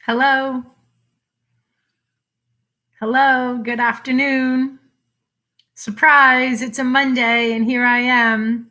Hello. Hello. Good afternoon. Surprise. It's a Monday and here I am.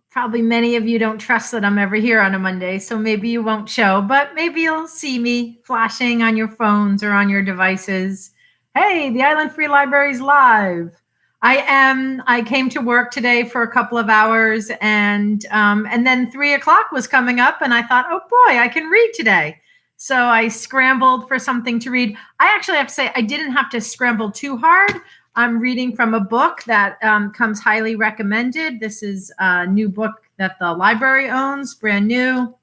Probably many of you don't trust that I'm ever here on a Monday, so maybe you won't show, but maybe you'll see me flashing on your phones or on your devices. Hey, the Island Free Library's live. I came to work today for a couple of hours and then 3 o'clock was coming up and I thought, oh boy, I can read today. So I scrambled for something to read. I actually have to say I didn't have to scramble too hard. I'm reading from a book that comes highly recommended. This is a new book that the library owns, brand new.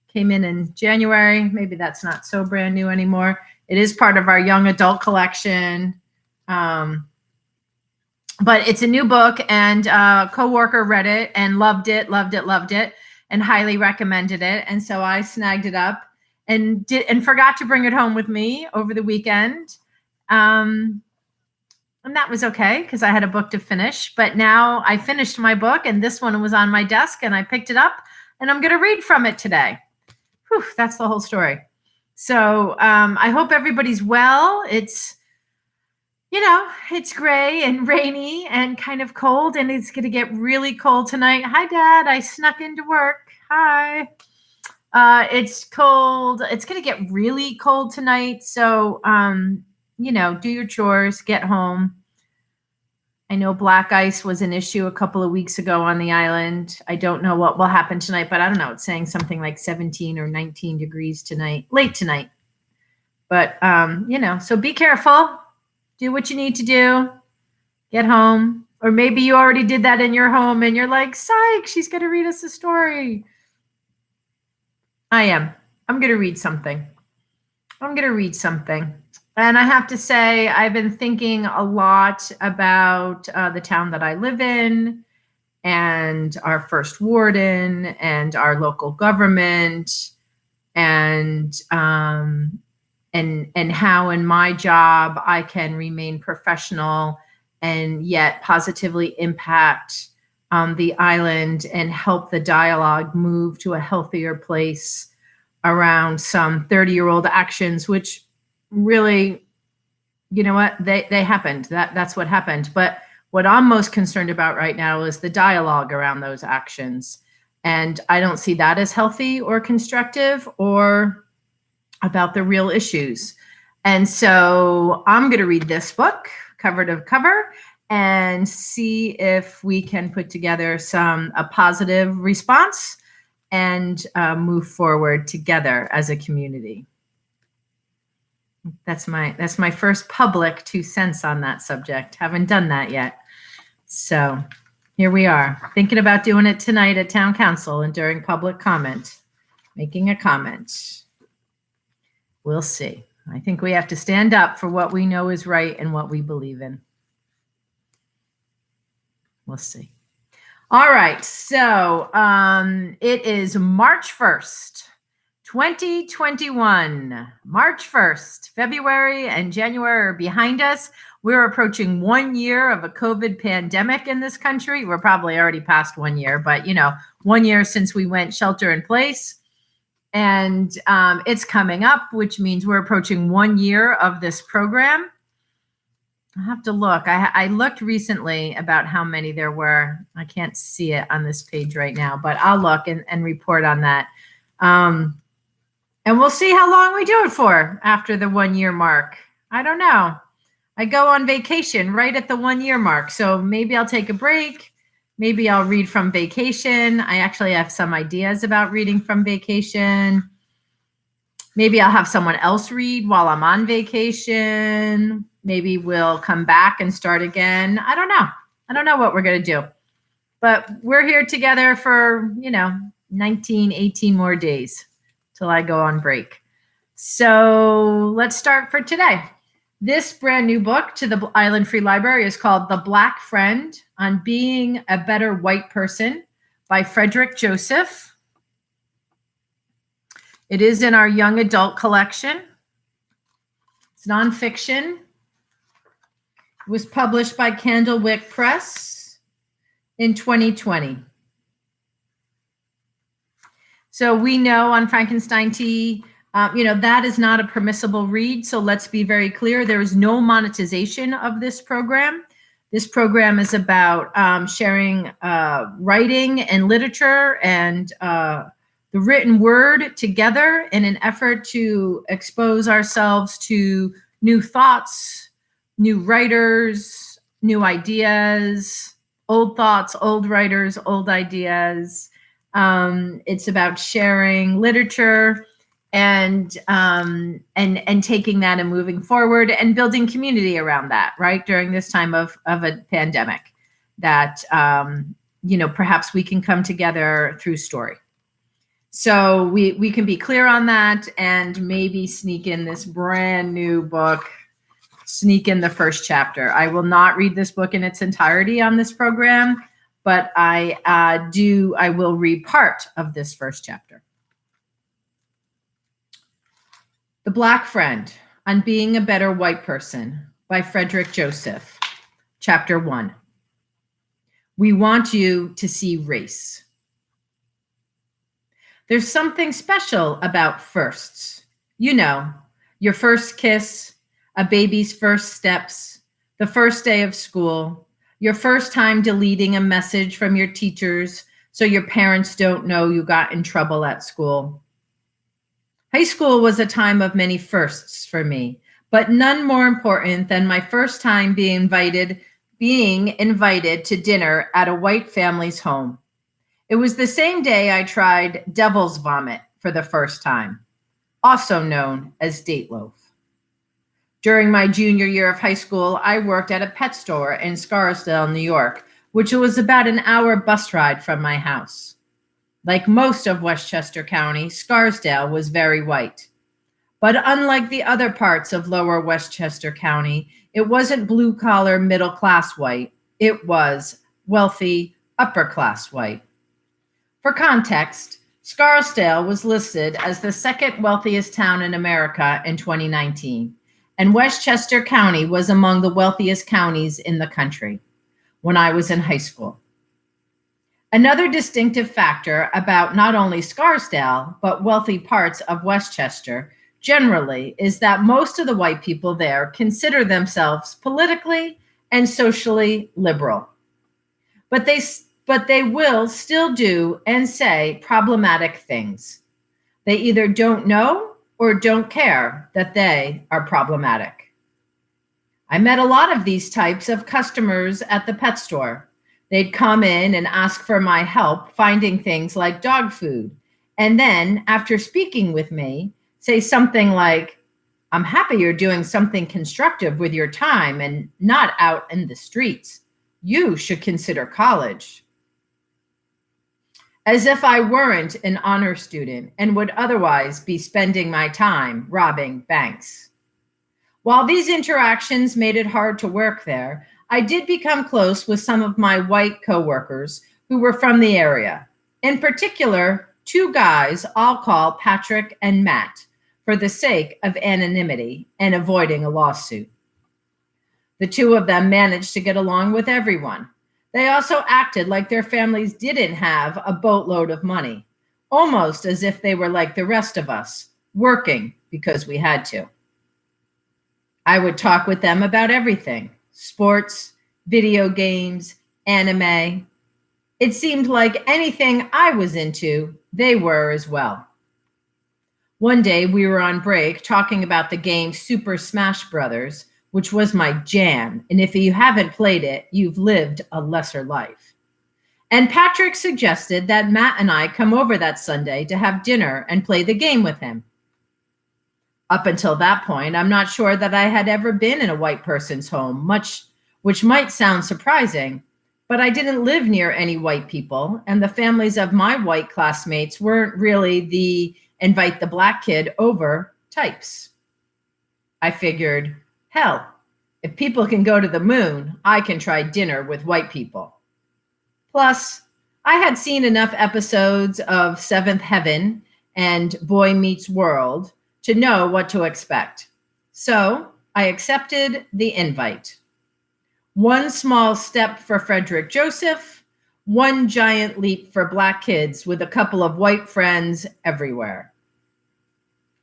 Came in January. Maybe that's not so brand new anymore. It is part of our young adult collection. But it's a new book, and a coworker read it and loved it, and highly recommended it. And so I snagged it up and forgot to bring it home with me over the weekend. And that was okay because I had a book to finish. But now I finished my book, and this one was on my desk, and I picked it up, and I'm going to read from it today. Whew, that's the whole story. So I hope everybody's well. It's gray and rainy and kind of cold, and it's going to get really cold tonight. Hi, Dad. I snuck into work. Hi. It's cold. It's going to get really cold tonight. So, do your chores, get home. I know black ice was an issue a couple of weeks ago on the island. I don't know what will happen tonight, but I don't know. It's saying something like 17 or 19 degrees tonight, late tonight. But, so be careful. Do what you need to do. Get home. Or maybe you already did that in your home and you're like, psych, she's going to read us a story. I am. I'm going to read something. And I have to say, I've been thinking a lot about the town that I live in and our first warden and our local government and how in my job I can remain professional and yet positively impact the island and help the dialogue move to a healthier place around some 30-year-old actions, which really, you know what, they happened. That's what happened. But what I'm most concerned about right now is the dialogue around those actions. And I don't see that as healthy or constructive or about the real issues. And so I'm going to read this book cover to cover and see if we can put together a positive response and move forward together as a community. That's my first public 2 cents on that subject. Haven't done that yet. So here we are, thinking about doing it tonight at town council and during public comment, making a comment. We'll see. I think we have to stand up for what we know is right and what we believe in. We'll see. All right. So it is March 1st, 2021. March 1st, February and January are behind us. We're approaching 1 year of a COVID pandemic in this country. We're probably already past 1 year, but 1 year since we went shelter in place. And it's coming up, which means we're approaching 1 year of this program. I'll have to look. I looked recently about how many there were. I can't see it on this page right now, but I'll look and report on that. And we'll see how long we do it for after the 1 year mark. I don't know. I go on vacation right at the 1 year mark. So maybe I'll take a break. Maybe I'll read from vacation. I actually have some ideas about reading from vacation. Maybe I'll have someone else read while I'm on vacation. Maybe we'll come back and start again. I don't know. I don't know what we're going to do. But we're here together for, 19, 18 more days till I go on break. So let's start for today. This brand new book to the Island Free Library is called The Black Friend on Being a Better White Person by Frederick Joseph. It is in our young adult collection. It's nonfiction. It was published by Candlewick Press in 2020. So we know on Frankenstein Tea, That is not a permissible read. So let's be very clear. There is no monetization of this program. This program is about sharing writing and literature and the written word together in an effort to expose ourselves to new thoughts, new writers, new ideas, old thoughts, old writers, old ideas. It's about sharing literature and taking that and moving forward and building community around that, right? During this time of a pandemic, that perhaps we can come together through story. So we can be clear on that and maybe sneak in this brand new book, sneak in the first chapter. I will not read this book in its entirety on this program, but I will read part of this first chapter. The Black Friend on Being a Better White Person by Frederick Joseph. Chapter 1. We want you to see race. There's something special about firsts. Your first kiss, a baby's first steps, the first day of school, your first time deleting a message from your teachers so your parents don't know you got in trouble at school. High school was a time of many firsts for me, but none more important than my first time being invited to dinner at a white family's home. It was the same day I tried devil's vomit for the first time, also known as date loaf. During my junior year of high school, I worked at a pet store in Scarsdale, New York, which was about an hour bus ride from my house. Like most of Westchester County, Scarsdale was very white. But unlike the other parts of lower Westchester County, it wasn't blue-collar, middle-class white. It was wealthy, upper-class white. For context, Scarsdale was listed as the second wealthiest town in America in 2019, and Westchester County was among the wealthiest counties in the country when I was in high school. Another distinctive factor about not only Scarsdale, but wealthy parts of Westchester generally is that most of the white people there consider themselves politically and socially liberal. But they will still do and say problematic things. They either don't know or don't care that they are problematic. I met a lot of these types of customers at the pet store. They'd come in and ask for my help finding things like dog food. And then, after speaking with me, say something like, "I'm happy you're doing something constructive with your time and not out in the streets. You should consider college." As if I weren't an honor student and would otherwise be spending my time robbing banks. While these interactions made it hard to work there, I did become close with some of my white coworkers who were from the area. In particular, two guys I'll call Patrick and Matt for the sake of anonymity and avoiding a lawsuit. The two of them managed to get along with everyone. They also acted like their families didn't have a boatload of money, almost as if they were like the rest of us, working because we had to. I would talk with them about everything: sports, video games, anime. It seemed like anything I was into, they were as well. One day we were on break talking about the game Super Smash Brothers, which was my jam, and if you haven't played it, you've lived a lesser life. And Patrick suggested that Matt and I come over that Sunday to have dinner and play the game with him. Up until that point, I'm not sure that I had ever been in a white person's home, which might sound surprising, but I didn't live near any white people, and the families of my white classmates weren't really the invite the black kid over types. I figured, hell, if people can go to the moon, I can try dinner with white people. Plus, I had seen enough episodes of Seventh Heaven and Boy Meets World to know what to expect. So I accepted the invite. One small step for Frederick Joseph, one giant leap for black kids with a couple of white friends everywhere.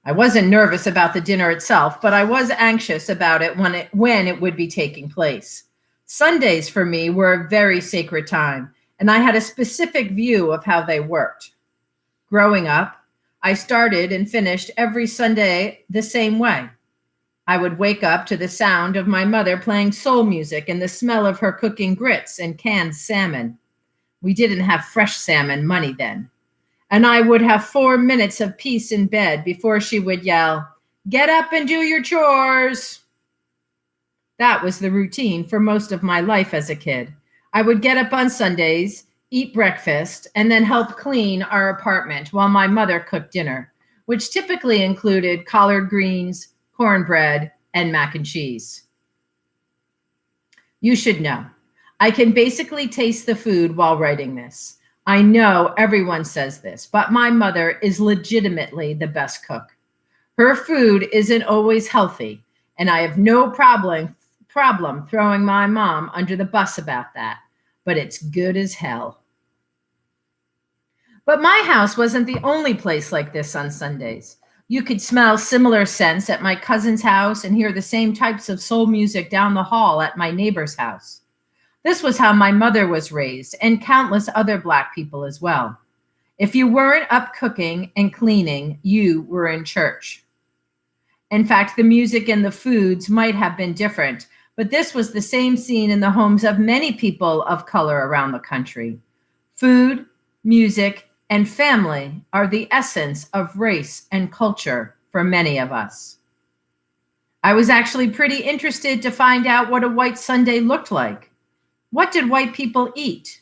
I wasn't nervous about the dinner itself, but I was anxious about it when it would be taking place. Sundays for me were a very sacred time, and I had a specific view of how they worked. Growing up, I started and finished every Sunday the same way. I would wake up to the sound of my mother playing soul music and the smell of her cooking grits and canned salmon. We didn't have fresh salmon money then. And I would have 4 minutes of peace in bed before she would yell, "Get up and do your chores." That was the routine for most of my life as a kid. I would get up on Sundays, eat breakfast, and then help clean our apartment while my mother cooked dinner, which typically included collard greens, cornbread, and mac and cheese. You should know, I can basically taste the food while writing this. I know everyone says this, but my mother is legitimately the best cook. Her food isn't always healthy, and I have no problem throwing my mom under the bus about that, but it's good as hell. But my house wasn't the only place like this on Sundays. You could smell similar scents at my cousin's house and hear the same types of soul music down the hall at my neighbor's house. This was how my mother was raised, and countless other Black people as well. If you weren't up cooking and cleaning, you were in church. In fact, the music and the foods might have been different, but this was the same scene in the homes of many people of color around the country. Food, music, and family are the essence of race and culture for many of us. I was actually pretty interested to find out what a white Sunday looked like. What did white people eat?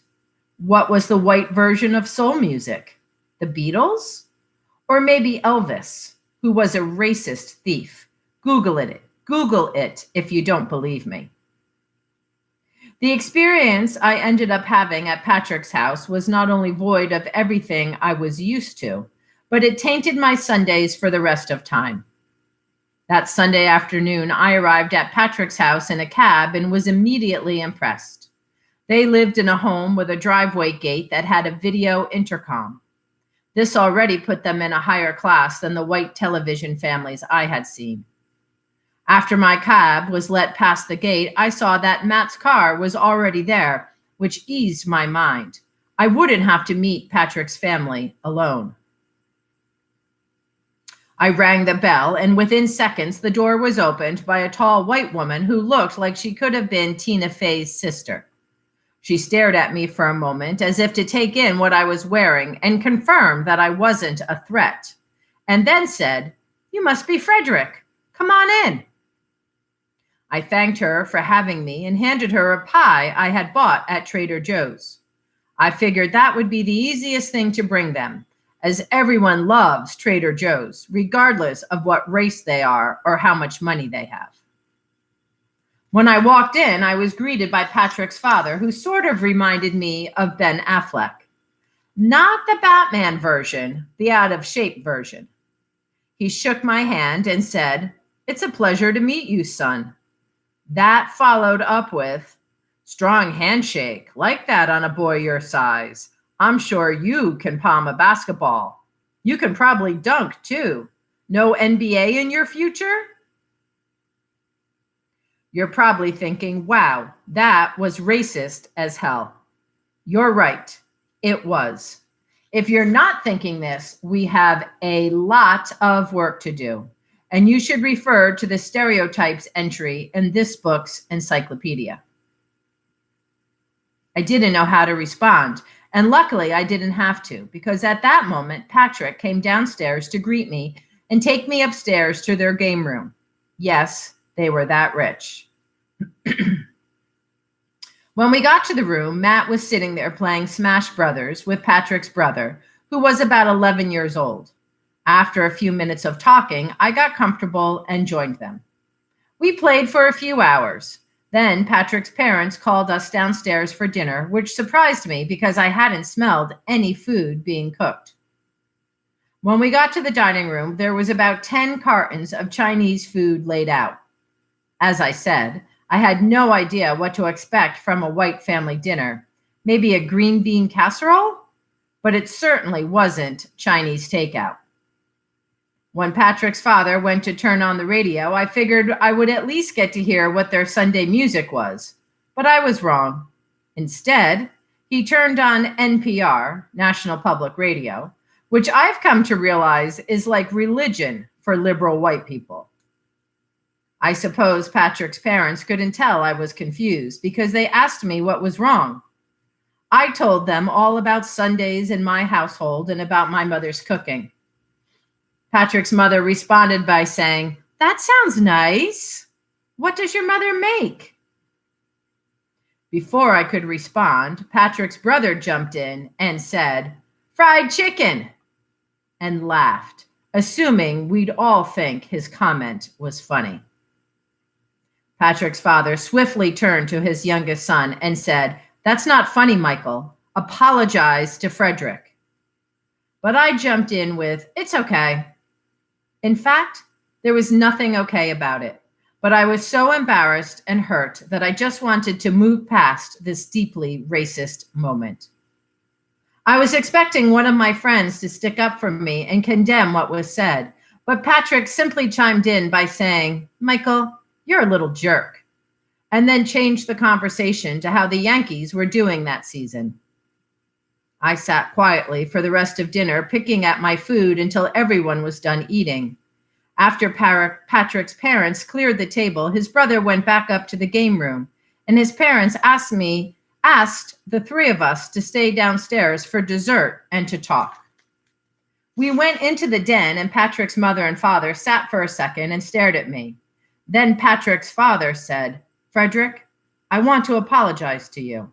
What was the white version of soul music? The Beatles? Or maybe Elvis, who was a racist thief? Google it if you don't believe me. The experience I ended up having at Patrick's house was not only void of everything I was used to, but it tainted my Sundays for the rest of time. That Sunday afternoon, I arrived at Patrick's house in a cab and was immediately impressed. They lived in a home with a driveway gate that had a video intercom. This already put them in a higher class than the white television families I had seen. After my cab was let past the gate, I saw that Matt's car was already there, which eased my mind. I wouldn't have to meet Patrick's family alone. I rang the bell, and within seconds, the door was opened by a tall white woman who looked like she could have been Tina Fey's sister. She stared at me for a moment as if to take in what I was wearing and confirm that I wasn't a threat, and then said, "You must be Frederick. Come on in." I thanked her for having me and handed her a pie I had bought at Trader Joe's. I figured that would be the easiest thing to bring them, as everyone loves Trader Joe's, regardless of what race they are or how much money they have. When I walked in, I was greeted by Patrick's father, who sort of reminded me of Ben Affleck. Not the Batman version, the out-of-shape version. He shook my hand and said, "It's a pleasure to meet you, son." That followed up with, "Strong handshake, like that on a boy your size. I'm sure you can palm a basketball. You can probably dunk, too. No NBA in your future?" You're probably thinking, wow, that was racist as hell. You're right. It was. If you're not thinking this, we have a lot of work to do, and you should refer to the stereotypes entry in this book's encyclopedia. I didn't know how to respond, and luckily I didn't have to, because at that moment, Patrick came downstairs to greet me and take me upstairs to their game room. Yes, they were that rich. When we got to the room, Matt was sitting there playing Smash Brothers with Patrick's brother, who was about 11 years old. After a few minutes of talking, I got comfortable and joined them. We played for a few hours. Then Patrick's parents called us downstairs for dinner, which surprised me because I hadn't smelled any food being cooked. When we got to the dining room, there was about 10 cartons of Chinese food laid out. As I said, I had no idea what to expect from a white family dinner. Maybe a green bean casserole? But it certainly wasn't Chinese takeout. When Patrick's father went to turn on the radio, I figured I would at least get to hear what their Sunday music was. But I was wrong. Instead, he turned on NPR, National Public Radio, which I've come to realize is like religion for liberal white people. I suppose Patrick's parents couldn't tell I was confused because they asked me what was wrong. I told them all about Sundays in my household and about my mother's cooking. Patrick's mother responded by saying, "That sounds nice. What does your mother make?" Before I could respond, Patrick's brother jumped in and said, "Fried chicken," and laughed, assuming we'd all think his comment was funny. Patrick's father swiftly turned to his youngest son and said, "That's not funny, Michael. Apologize to Frederick." But I jumped in with, "It's okay." In fact, there was nothing okay about it, but I was so embarrassed and hurt that I just wanted to move past this deeply racist moment. I was expecting one of my friends to stick up for me and condemn what was said, but Patrick simply chimed in by saying, "Michael, you're a little jerk," and then changed the conversation to how the Yankees were doing that season. I sat quietly for the rest of dinner, picking at my food until everyone was done eating. After Patrick's parents cleared the table, his brother went back up to the game room, and his parents asked the three of us to stay downstairs for dessert and to talk. We went into the den, and Patrick's mother and father sat for a second and stared at me. Then Patrick's father said, "Frederick, I want to apologize to you."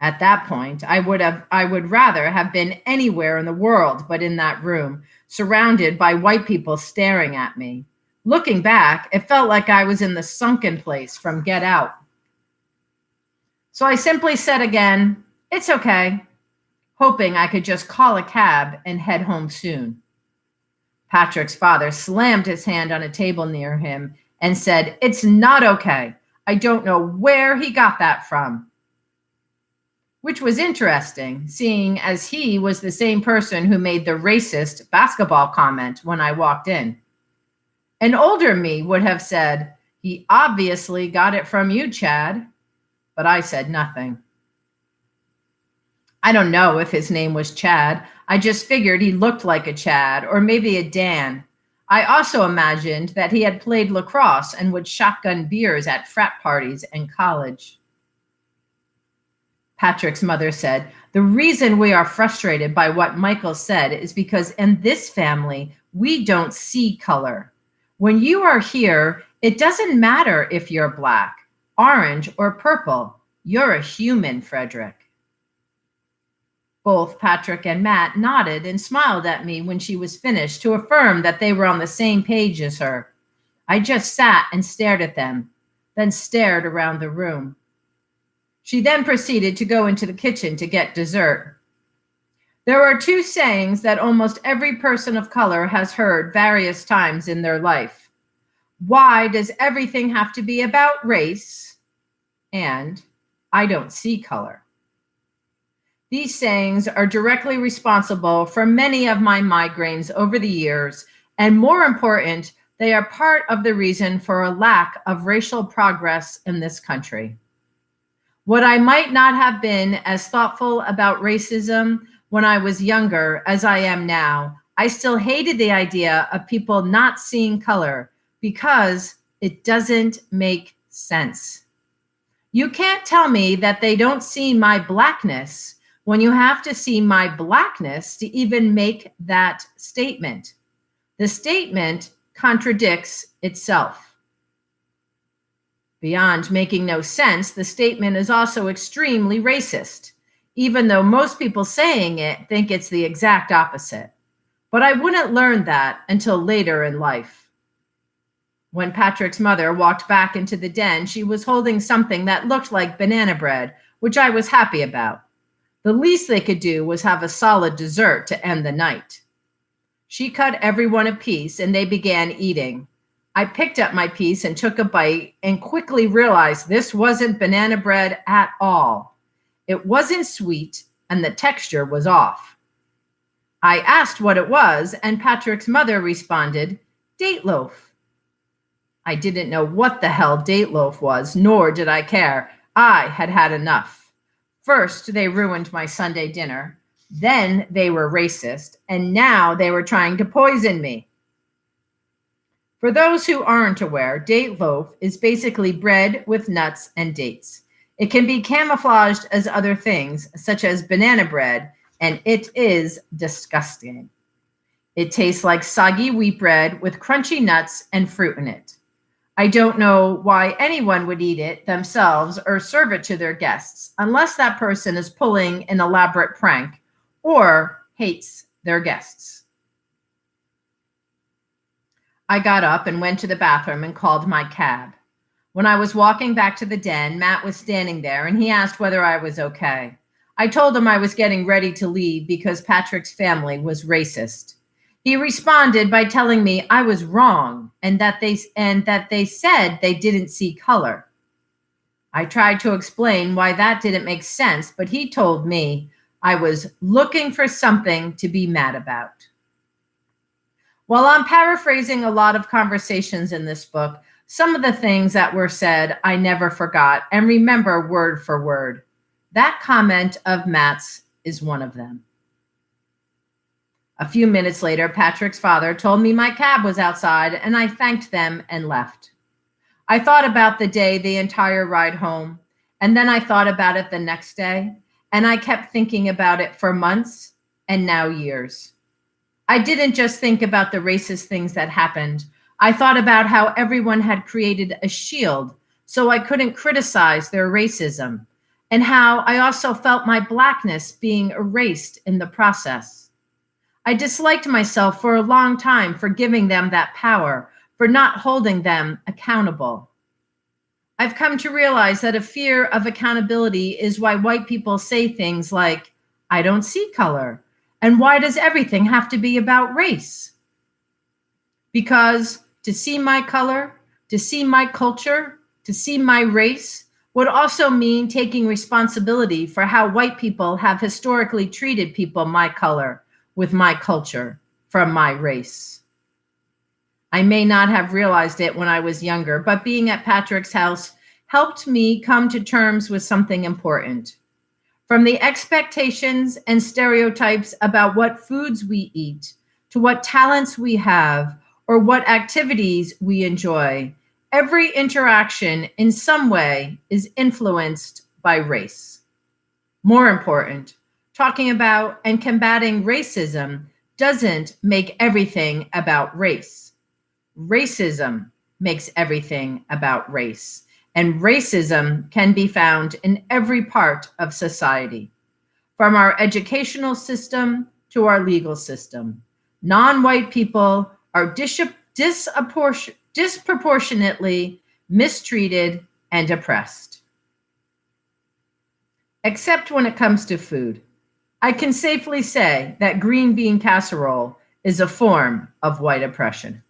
At that point, I would rather have been anywhere in the world but in that room, surrounded by white people staring at me. Looking back, it felt like I was in the sunken place from Get Out. So I simply said again, "It's okay," hoping I could just call a cab and head home soon. Patrick's father slammed his hand on a table near him and said, "It's not okay. I don't know where he got that from." Which was interesting, seeing as he was the same person who made the racist basketball comment when I walked in. An older me would have said, "He obviously got it from you, Chad," but I said nothing. I don't know if his name was Chad. I just figured he looked like a Chad or maybe a Dan. I also imagined that he had played lacrosse and would shotgun beers at frat parties in college. Patrick's mother said, "The reason we are frustrated by what Michael said is because in this family, we don't see color. When you are here, it doesn't matter if you're black, orange, or purple. You're a human, Frederick." Both Patrick and Matt nodded and smiled at me when she was finished to affirm that they were on the same page as her. I just sat and stared at them, then stared around the room. She then proceeded to go into the kitchen to get dessert. There are two sayings that almost every person of color has heard various times in their life. "Why does everything have to be about race?" And "I don't see color." These sayings are directly responsible for many of my migraines over the years, and more important, they are part of the reason for a lack of racial progress in this country. What I might not have been as thoughtful about racism when I was younger as I am now, I still hated the idea of people not seeing color because it doesn't make sense. You can't tell me that they don't see my blackness when you have to see my blackness to even make that statement. The statement contradicts itself. Beyond making no sense, the statement is also extremely racist, even though most people saying it think it's the exact opposite. But I wouldn't learn that until later in life. When Patrick's mother walked back into the den, she was holding something that looked like banana bread, which I was happy about. The least they could do was have a solid dessert to end the night. She cut everyone a piece and they began eating. I picked up my piece and took a bite and quickly realized this wasn't banana bread at all. It wasn't sweet and the texture was off. I asked what it was, and Patrick's mother responded, "Date loaf." I didn't know what the hell date loaf was, nor did I care. I had had enough. First, they ruined my Sunday dinner. Then they were racist, and now they were trying to poison me. For those who aren't aware, date loaf is basically bread with nuts and dates. It can be camouflaged as other things, such as banana bread, and it is disgusting. It tastes like soggy wheat bread with crunchy nuts and fruit in it. I don't know why anyone would eat it themselves or serve it to their guests, unless that person is pulling an elaborate prank or hates their guests. I got up and went to the bathroom and called my cab. When I was walking back to the den, Matt was standing there and he asked whether I was okay. I told him I was getting ready to leave because Patrick's family was racist. He responded by telling me I was wrong and that they said they didn't see color. I tried to explain why that didn't make sense, but he told me I was looking for something to be mad about. While I'm paraphrasing a lot of conversations in this book, some of the things that were said I never forgot and remember word for word. That comment of Matt's is one of them. A few minutes later, Patrick's father told me my cab was outside, and I thanked them and left. I thought about the day the entire ride home, and then I thought about it the next day, and I kept thinking about it for months and now years. I didn't just think about the racist things that happened. I thought about how everyone had created a shield so I couldn't criticize their racism, and how I also felt my Blackness being erased in the process. I disliked myself for a long time for giving them that power, for not holding them accountable. I've come to realize that a fear of accountability is why white people say things like, "I don't see color," and "Why does everything have to be about race?" Because to see my color, to see my culture, to see my race would also mean taking responsibility for how white people have historically treated people my color, with my culture, from my race. I may not have realized it when I was younger, but being at Patrick's house helped me come to terms with something important. From the expectations and stereotypes about what foods we eat, to what talents we have, or what activities we enjoy, every interaction in some way is influenced by race. More important, talking about and combating racism doesn't make everything about race. Racism makes everything about race, and racism can be found in every part of society, from our educational system to our legal system. Non-white people are disproportionately mistreated and oppressed. Except when it comes to food. I can safely say that green bean casserole is a form of white oppression.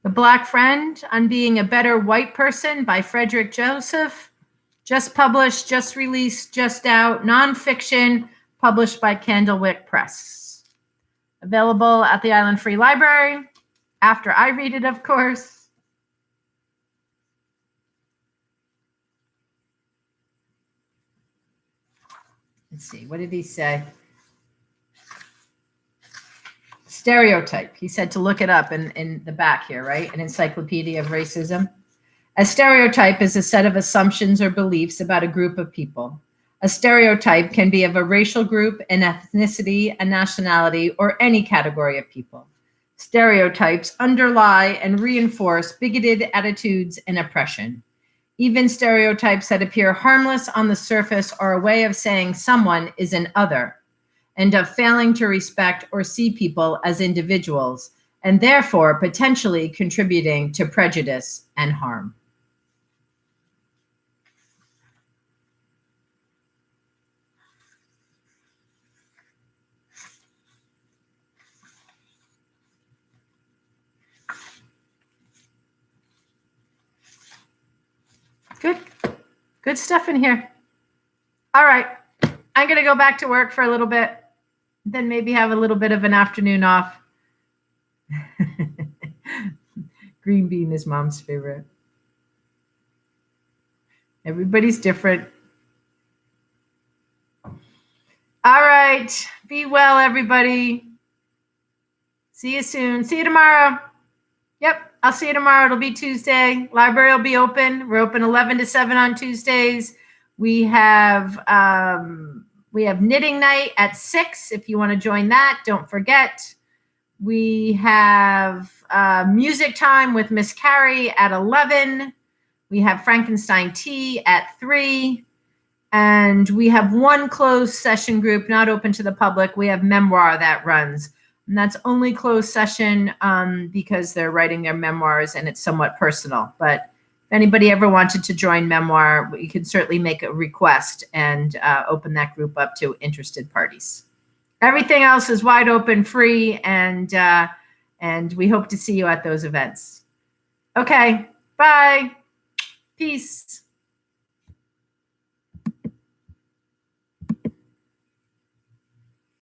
The Black Friend on Being a Better White Person by Frederick Joseph. Just published, just released, just out, nonfiction, published by Candlewick Press. Available at the Island Free Library, after I read it, of course. Let's see, what did he say? Stereotype. He said to look it up in the back here, right? An Encyclopedia of Racism. A stereotype is a set of assumptions or beliefs about a group of people. A stereotype can be of a racial group, an ethnicity, a nationality, or any category of people. Stereotypes underlie and reinforce bigoted attitudes and oppression. Even stereotypes that appear harmless on the surface are a way of saying someone is an other, and of failing to respect or see people as individuals, and therefore potentially contributing to prejudice and harm. Good stuff in here. All right. I'm going to go back to work for a little bit, then maybe have a little bit of an afternoon off. Green bean is mom's favorite. Everybody's different. All right. Be well, everybody. See you soon. See you tomorrow. Yep. I'll see you tomorrow. It'll be Tuesday. Library will be open. We're open 11 to 7 on Tuesdays. We have knitting night at 6. If you want to join that, don't forget. We have music time with Miss Carrie at 11. We have Frankenstein Tea at 3. And we have one closed session group, not open to the public. We have memoir that runs. And that's only closed session because they're writing their memoirs and it's somewhat personal. But if anybody ever wanted to join memoir, you can certainly make a request and open that group up to interested parties. Everything else is wide open, free, and we hope to see you at those events. Okay, bye. Peace.